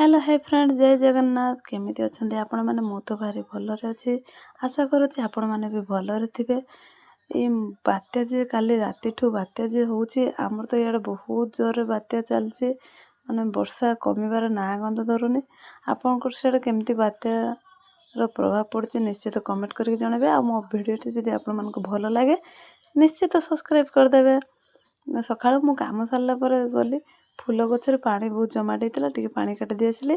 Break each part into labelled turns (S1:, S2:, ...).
S1: Hello hi friend जय जगन्नाथ केमिति अछंती आपण माने मो तो भारी भलरे अछि आशा करूछि आपण माने भी भलरे थिबे। ए बात्या जे काली राति ठू बात्या जे होउछि हमर तो याडे बहुत जोर बात्या चलछि माने वर्षा कमिबार ना गंध धरुनी। आपनकर सेडे केमिति बात्या रो प्रभाव पड़छि निश्चित कमेंट करके जणाबे। आ मो वीडियोटी जदि आपण मानको भलो लागे निश्चित सब्सक्राइब कर देबे। सकाळ मु काम सरला पर गली फूल गछरे पानी बहुत जमा देइतला टिके पानी काटी दे आसली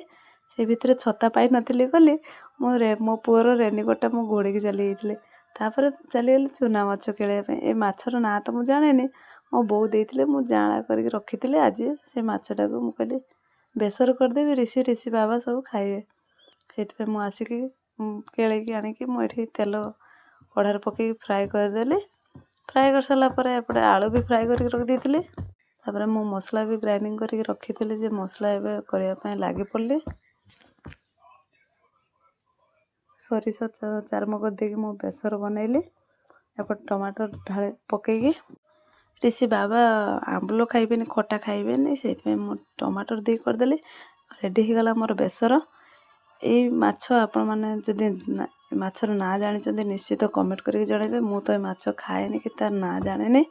S1: से भितरे छता पाई नथिली बोली मो पुअर रेनिकोटा मो घोड़ी चली जाइले तापर चली गली चुना माछ खेले ए माछर ना तो मु जानेनी मो बो देइतिले मु जाणा करके रखितिले। आज से माछटा को मु कहली बेसर कर देबी ऋषि ऋषि बाबा सब खाइबे सेति पे मु आसिकी केले की आनी की मु एठी तेल कढ़ार पके फ्राई कर देली। फ्राई कर साला पर एपटे आलू भी फ्राई करके रख देइतिले। तापर मु मसला भी ग्राइंडिंग करके रखितिले जे मसला एबे करिया पय लागि पड़ली। सरिष चारमगज देके मु बेसर बनैली एपट टमाटर ढाळे पकेगी ऋषि बाबा आंबलो खाइबेनी खट्टा खाइबेनी सेति पे मु टमाटर दे कर देली रेडी हो गला मोर बेसर। ए माछ आपण माने जदि माछर ना जानि चंदी निश्चित कमेंट करके जणाबे। मु तो ए माछ खाएनी कि तार ना जानेनी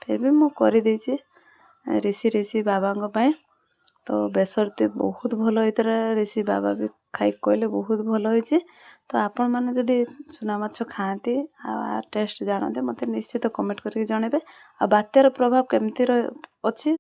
S1: फिर भी मु करि देछि ऋषि ऋषि बाबांग पाए। तो बेसर ते बहुत भलो होइतरा ऋषि बाबा भी खाइ कहले बहुत भलो होइछि। तो आपण माने जदि चुना माछ खाआंती आ टेस्ट जानते मते निश्चित कमेंट करके जणाबे। आ बात्यार प्रभाव केमति अछि